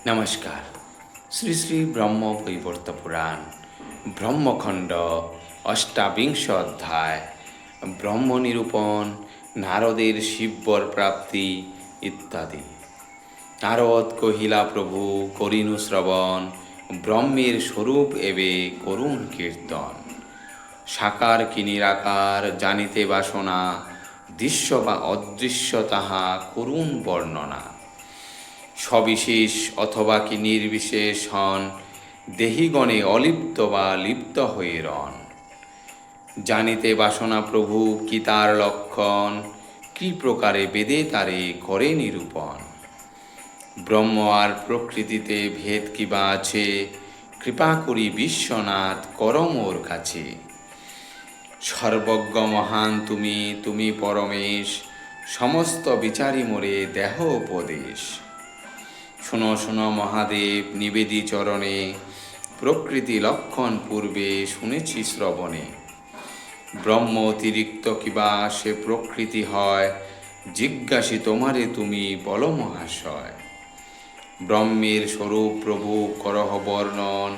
নমস্কার। শ্রী শ্রী ব্রহ্ম বৈবর্ত পুরাণ ব্রহ্মখণ্ড অষ্টাবিংশ অধ্যায় ব্রহ্ম নিরূপণ, নারদের শিববর প্রাপ্তি ইত্যাদি। নারদ কহিলা, প্রভু করিনু শ্রবণ, ব্রহ্মের স্বরূপ এবে করুণ কীর্তন। সাকার কি নিরাকার জানিতে বাসনা, দৃশ্য বা অদৃশ্য তাহা করুণ বর্ণনা। সবিশেষ অথবা কি নির্বিশেষ হন, দেহিগণে অলিপ্ত বা লিপ্ত হয়ে রন। জানিতে বাসনা প্রভু কি তার লক্ষণ, কি প্রকারে বেদে তারে করে নিরূপণ। ব্রহ্ম আর প্রকৃতিতে ভেদ কিবা আছে, কৃপা করি বিশ্বনাথ কর মোর কাছে। সর্বজ্ঞ মহান তুমি, তুমি পরমেশ, সমস্ত বিচারি মোরে দেহ উপদেশ। শোনো শোনো মহাদেব নিবেদি চরণে, প্রকৃতি লক্ষণ পূর্বে শুনেছি শ্রবণে। ব্রহ্ম অতিরিক্ত কিবা সে প্রকৃতি হয়, জিজ্ঞাসি তোমারে তুমি বল মহাশয়। ব্রহ্মের স্বরূপ প্রভু করহ বর্ণন,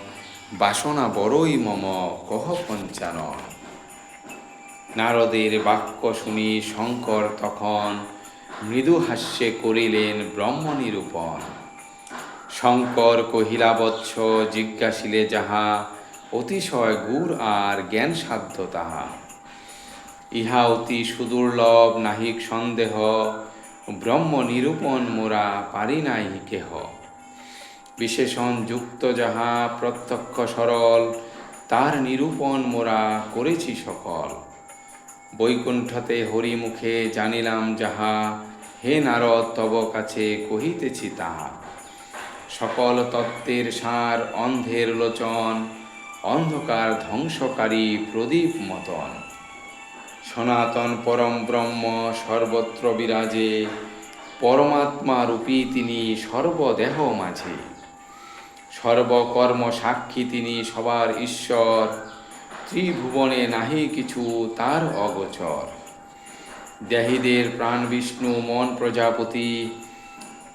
বাসনা বড়ই মম কহ পঞ্চানন। নারদের বাক্য শুনি শঙ্কর তখন, মৃদু হাস্যে করিলেন ব্রহ্ম নিরূপণ। শঙ্কর কহিলা, বৎস জিজ্ঞাসিলে যাহা, অতিশয় গুড় আর জ্ঞান সাধ্য তাহা। ইহা অতি সুদুর্লভ নাহিক সন্দেহ, ব্রহ্ম নিরূপণ মোরা পারি নাই কেহ। বিশেষণ যুক্ত যাহা প্রত্যক্ষ সরল, তার নিরূপণ মোরা করেছি সকল। বৈকুণ্ঠতে হরিমুখে জানিলাম যাহা, হে নারদ তব কাছে কহিতেছি তাহা। সকল তত্ত্বের সার অন্ধের লোচন, অন্ধকার ধ্বংসকারী প্রদীপ মতন। সনাতন পরম ব্রহ্ম সর্বত্র বিরাজে, পরমাত্মা রূপী তিনি সর্বদেহ মাঝে। সর্বকর্ম সাক্ষী তিনি সবার ঈশ্বর, ত্রিভুবনে নাহি কিছু তার অগোচর। দেহীদের প্রাণ বিষ্ণু মন প্রজাপতি,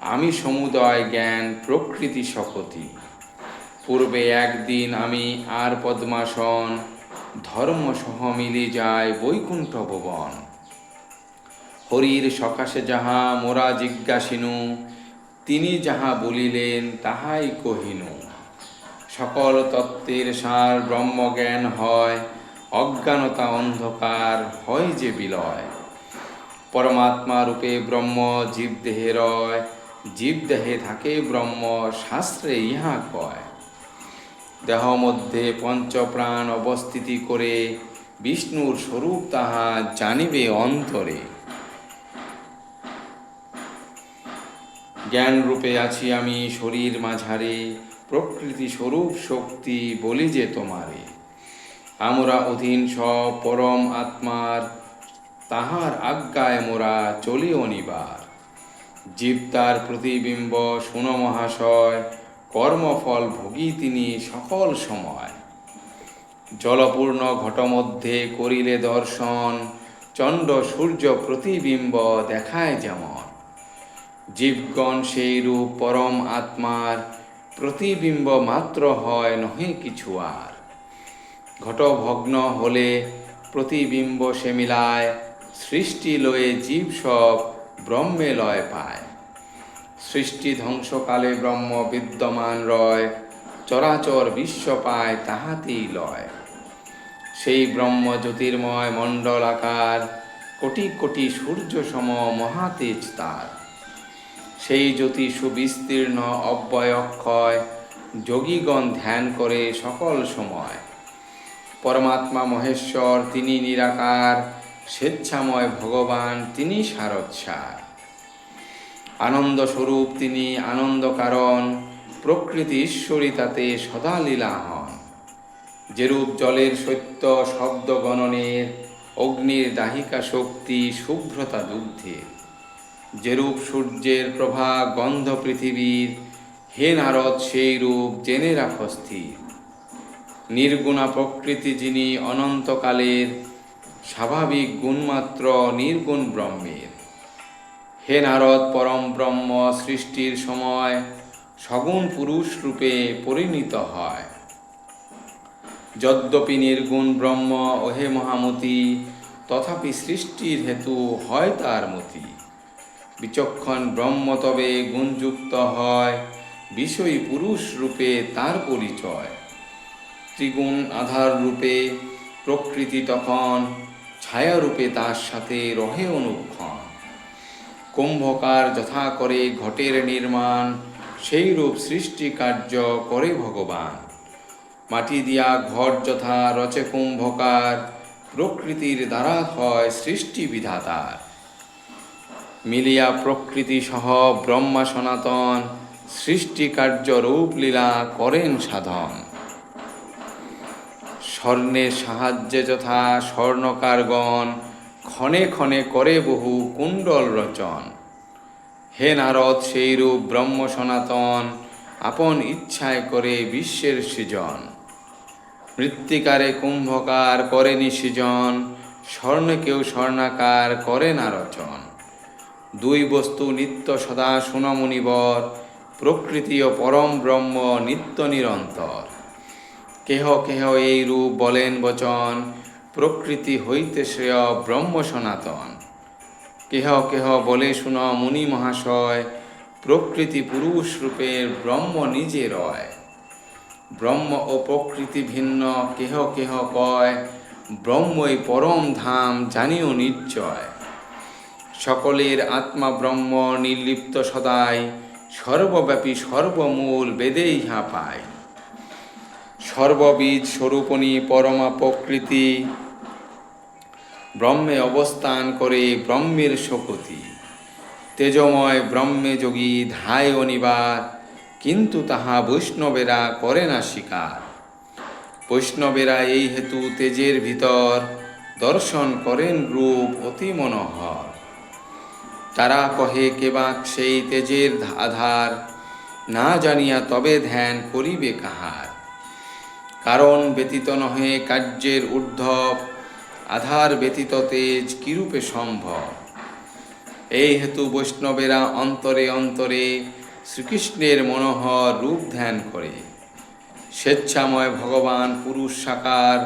আমি সমুদয় জ্ঞান প্রকৃতি শপথি। পূর্বে একদিন আমি আর পদ্মাসন, ধর্ম সহ মিলি যায় বৈকুণ্ঠ ভুবন। হরির সকাশে যাহা মোরা জিজ্ঞাসিনু, তিনি যাহা বলিলেন তাহাই কহিনু। সকল তত্ত্বের সার ব্রহ্মজ্ঞান হয়, অজ্ঞানতা অন্ধকার হয় যে বিলয়। পরমাত্মা রূপে ব্রহ্ম জীবদেহে রয়, জীবদেহে থাকে ব্রহ্ম শাস্ত্রে ইহা কয়। দেহ মধ্যে পঞ্চপ্রাণ অবস্থিতি করে, বিষ্ণুর স্বরূপ তাহা জানিবে অন্তরে। জ্ঞান রূপে আছি আমি শরীর মাঝারে, প্রকৃতি স্বরূপ শক্তি বলি যে তোমারে। আমরা অধীন সব পরম আত্মার, তাহার আজ্ঞায় মোরা চলি অনিবার। জীব তার প্রতিবিম্ব শুনো মহাশয়, কর্মফল ভোগী তিনি সকল সময়। জলপূর্ণ ঘট মধ্যে করিলে দর্শন, চণ্ড সূর্য প্রতিবিম্ব দেখায় যেমন। জীবগণ সেই রূপ পরম আত্মার, প্রতিবিম্ব মাত্র হয় নহে কিছু আর। ঘট ভগ্ন হলে প্রতিবিম্ব সে মিলায়, সৃষ্টি লয়ে জীব সব ব্রহ্মে লয় পায়। সৃষ্টি ধ্বংসকালে ব্রহ্ম বিদ্যমান রয়, চরাচর বিশ্ব পায় তাহাতেই লয়। সেই ব্রহ্ম জ্যোতির্ময় মণ্ডল আকার, কোটি কোটি সূর্য সম মহাতেজ তার। সেই জ্যোতি সুবিস্তীর্ণ অব্যয়ক্ষয়, যোগীগণ ধ্যান করে সকল সময়। পরমাত্মা মহেশ্বর তিনি নিরাকার, স্বেচ্ছাময় ভগবান তিনি সারোচ্ছার। আনন্দ স্বরূপ তিনি আনন্দ কারণ, প্রকৃতি ঈশ্বরী তাতে সদা লীলা হন। যেরূপ জলের সত্য শব্দ গণনের, অগ্নির দাহিকা শক্তি শুভ্রতা দুগ্ধের। যেরূপ সূর্যের প্রভা গন্ধ পৃথিবীর, হে নারদ সেই রূপ জেনে রাখো স্থির। নির্গুণা প্রকৃতি যিনি অনন্তকালের, স্বাভাবিক গুণমাত্র নির্গুণ ব্রহ্মের। হে নারদ পরম ব্রহ্ম সৃষ্টির সময়, সগুণ পুরুষ রূপে পরিণত হয়। যদ্যপি নির্গুণ ব্রহ্ম ওহে মহামতি, তথাপি সৃষ্টির হেতু হয় তার মতি। বিচক্ষণ ব্রহ্ম তবে গুণযুক্ত হয়, বিষয়ী পুরুষ রূপে তার পরিচয়। ত্রিগুণ আধার রূপে প্রকৃতি তখন, ছায়ারূপে তার সাথে রহে অনুক্ষণ। কুম্ভকার যথা করে ঘটের নির্মাণ, সেই রূপ সৃষ্টি কার্য করে ভগবান। মাটি দিয়া ঘট যথা রচে কুম্ভকার, প্রকৃতির দ্বারা হয় সৃষ্টি বিধাতার। মিলিয়া প্রকৃতি সহ ব্রহ্মা সনাতন, সৃষ্টি কার্য রূপ লীলা করেন সাধন। স্বর্ণের সাহায্যে যথা স্বর্ণকারগণ, ক্ষণে ক্ষণে করে বহু কুণ্ডল রচন। হে নারদ সেই রূপ ব্রহ্ম সনাতন, আপন ইচ্ছায় করে বিশ্বের সৃজন। মৃত্তিকারে কুম্ভকার করেনি সৃজন, স্বর্ণকেও স্বর্ণাকার করে না রচন। দুই বস্তু নিত্য সদা সুনমুনিবর, প্রকৃতি ও পরম ব্রহ্ম নিত্য নিরন্তর। কেহ কেহ এই রূপ বলেন বচন, প্রকৃতি হইতে শ্রেয় ব্রহ্ম সনাতন। কেহ কেহ বলে শুন মুনি মহাশয়, প্রকৃতি পুরুষ রূপের ব্রহ্ম নিজে রয়। ব্রহ্ম ও প্রকৃতি ভিন্ন কেহ কেহ কয়, ব্রহ্মই পরম ধাম জানিও নিশ্চয়। সকলের আত্মা ব্রহ্ম নির্লিপ্ত সদাই, সর্বব্যাপী সর্বমূল বেদে ইহা পায়। সর্ববীজ স্বরূপণী পরমা প্রকৃতি, ব্রহ্মে অবস্থান করে ব্রহ্মের শকতি। তেজময় ব্রহ্মে যোগী ধায় অনিবার, কিন্তু তাহা বৈষ্ণবেরা করে না স্বীকার। বৈষ্ণবেরা এই হেতু তেজের ভিতর, দর্শন করেন রূপ অতি মনোহর। তারা কহে কেবা সেই তেজের আধার, না জানিয়া তবে ধ্যান করিবে কাহার। কারণ ব্যতীত নহে কার্যের ঊর্ধ্ব, আধার ব্যতীত তেজ কিরূপে সম্ভব। এই হেতু বৈষ্ণবেরা অন্তরে অন্তরে, শ্রীকৃষ্ণের মনোহর রূপ ধ্যান করে। স্বেচ্ছাময় ভগবান পুরুষ সাকার,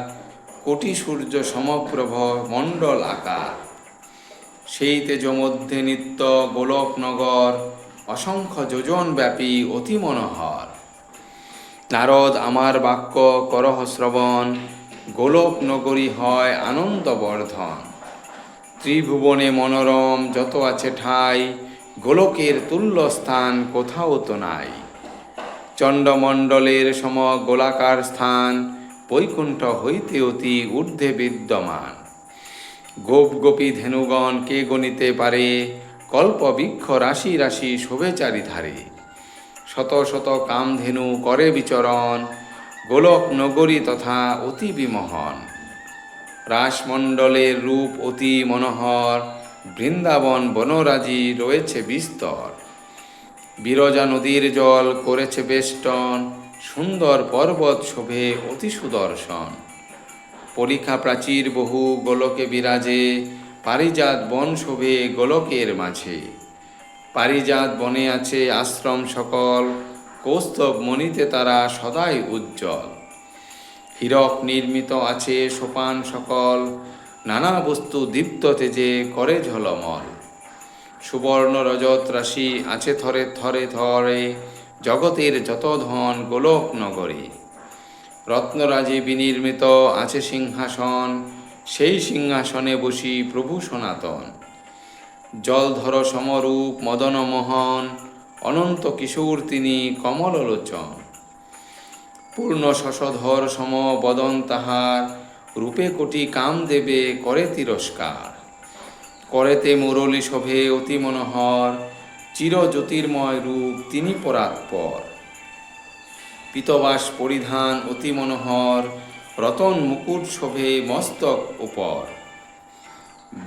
কোটি সূর্য সমপ্রভ মণ্ডল আকার। সেই তেজ মধ্যে নিত্য গোলকনগর, অসংখ্য যোজন ব্যাপী অতি মনোহর। নারদ আমার বাক্য করহ শ্রবণ, গোলক নগরী হয় আনন্দবর্ধন। ত্রিভুবনে মনোরম যত আছে ঠাই, গোলকের তুল্য স্থান কোথাও তো নাই। চণ্ডমণ্ডলের সম গোলাকার স্থান, বৈকুণ্ঠ হইতে অতি ঊর্ধ্বে বিদ্যমান। গোপ গোপী ধেনুগণ কে গণিতে পারে, কল্প বৃক্ষ রাশি রাশি শোভে চারিধারে। শত শত কামধেনু করে বিচরণ, গোলক নগরী তথা অতি বিমোহন। রাসমণ্ডলের রূপ অতি মনোহর, বৃন্দাবন বনরাজি রয়েছে বিস্তর। বিরজা নদীর জল করেছে বেষ্টন, সুন্দর পর্বত শোভে অতি সুদর্শন। পরীক্ষা প্রাচীর বহু গোলকে বিরাজে, পারিজাত বন শোভে গোলকের মাঝে। পারিজাত বনে আছে আশ্রম সকল, কৌস্তব মণিতে তারা সদাই উজ্জ্বল। হীরক নির্মিত আছে সোপান সকল, নানা বস্তু দীপ্ত তেজে করে ঝলমল। সুবর্ণ রজত রাশি আছে থরে থরে থরে, জগতের যত ধন গোলক নগরে। রত্নরাজি বিনির্মিত আছে সিংহাসন, সেই সিংহাসনে বসি প্রভু সনাতন। জলধর সমরূপ মদন মোহন, অনন্ত কিশোর তিনি কমললোচন। পূর্ণ শশধর সম বদন তাহার, রূপে কোটি কাম দেবে করে তিরস্কার। করেতে মুরলী শোভে অতি মনোহর, চির জ্যোতির্ময় রূপ তিনি পরাৎপর। পীতবাস পরিধান অতি মনোহর, রতন মুকুট শোভে মস্তক উপর।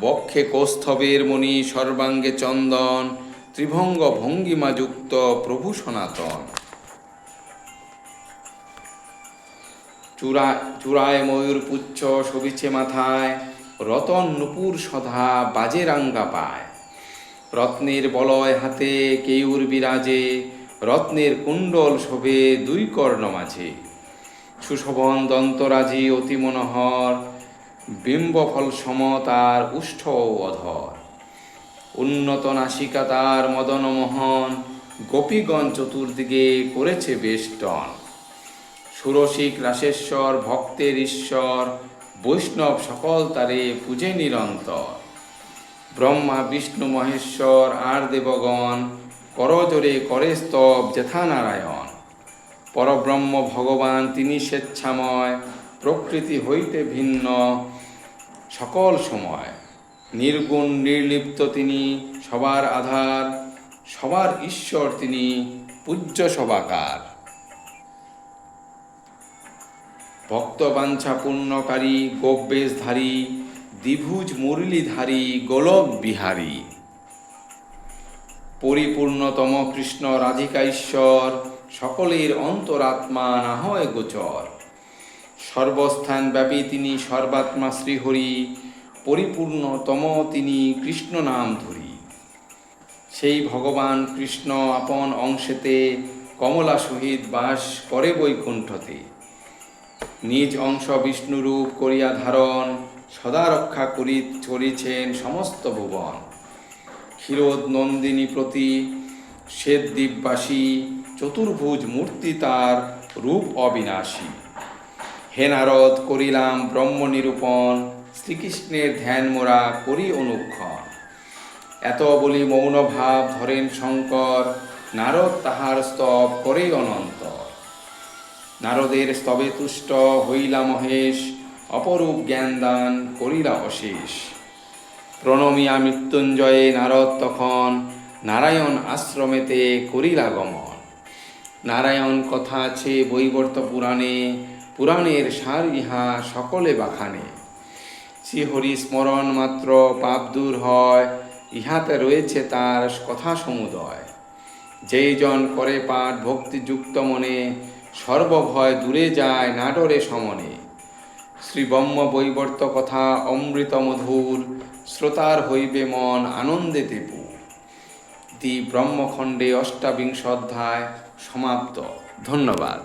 বক্ষে কৌস্তবের মণি সর্বাঙ্গে চন্দন, ত্রিভঙ্গ ভঙ্গিমা যুক্ত প্রভু সনাতন। চূড়ায় ময়ূর পুচ্ছ শোভিছে মাথায়, রতন নুপুর সধা বাজে রাঙ্গা পায়। রত্নের বলয় হাতে কেয়ুর বিরাজে, রত্নের কুণ্ডল শোভে দুই কর্ণ মাঝে, সুশোভন দন্তরাজি অতি মনোহর, বিম্বফল সম তার উষ্ঠ অধর, উন্নত নাসিকা তার মদনমোহন, গোপীগণ চতুর্দিকে করেছে বেষ্টন, সুরসিক রাসেশ্বর ভক্তের ঈশ্বর, বৈষ্ণব সকল তারে পূজে নিরন্তর, ব্রহ্মা বিষ্ণু মহেশ্বর আর দেবগণ, করজোরে করে স্তব যথা নারায়ণ, পরব্রহ্ম ভগবান তিনি স্বেচ্ছাময়, প্রকৃতি হইতে ভিন্ন সকল সময়, নির্গুণ নির্লিপ্ত তিনি সবার আধার, সবার ঈশ্বর তিনি পূজ্য সবাকার, ভক্তবাঞ্ছা পূর্ণকারী গোপবেশধারী, দ্বিভুজ মুরলীধারী গোলক বিহারী, পরিপূর্ণতম কৃষ্ণ রাধিকা ঈশ্বর, সকলের অন্তরাত্মা না হয় গোচর, সর্বস্থান ব্যাপী তিনি সর্বাত্মা শ্রীহরি, পরিপূর্ণতম তিনি কৃষ্ণ নাম ধরি, সেই ভগবান কৃষ্ণ আপন অংশেতে কমলা সহিত বাস করে বৈকুণ্ঠতে, নিজ অংশ বিষ্ণুরূপ করিয়া ধারণ, সদা রক্ষা করিছেন সমস্ত ভুবন, ক্ষীরোদ নন্দিনী প্রতি শ্বেত দ্বীপবাসী, চতুর্ভুজ মূর্তি তার রূপ অবিনাশী, হে নারদ করিলাম ব্রহ্ম নিরূপণ, শ্রীকৃষ্ণের ধ্যান মোরা করি অনুক্ষণ, এত বলি মৌন ভাব ধরেন শঙ্কর, নারদ তাহার স্তব করে অনন্তর, নারদের স্তবে তুষ্ট হইলা মহেশ, অপরূপ জ্ঞানদান করিলা অশেষ, প্রণমিয়া মৃত্যুঞ্জয়ে নারদ তখন, নারায়ণ আশ্রমেতে করিলা গমন, নারায়ণ কথা আছে বৈবর্ত পুরাণে, পুরাণের সার ইহা সকলে বাখানে, শ্রীহরি স্মরণ মাত্র পাপ দূর হয়, ইহাতে রয়েছে তার কথা সমুদয়, যেই জন করে পাঠ ভক্তিযুক্ত মনে, সর্বভয় দূরে যায় না ডরে সমনে, শ্রী ব্রহ্ম বৈবর্ত কথা অমৃত মধুর, শ্রোতার হইবে মন আনন্দেতে পুর। দি ব্রহ্মখণ্ডে অষ্টাবিংশ অধ্যায় সমাপ্ত। ধন্যবাদ।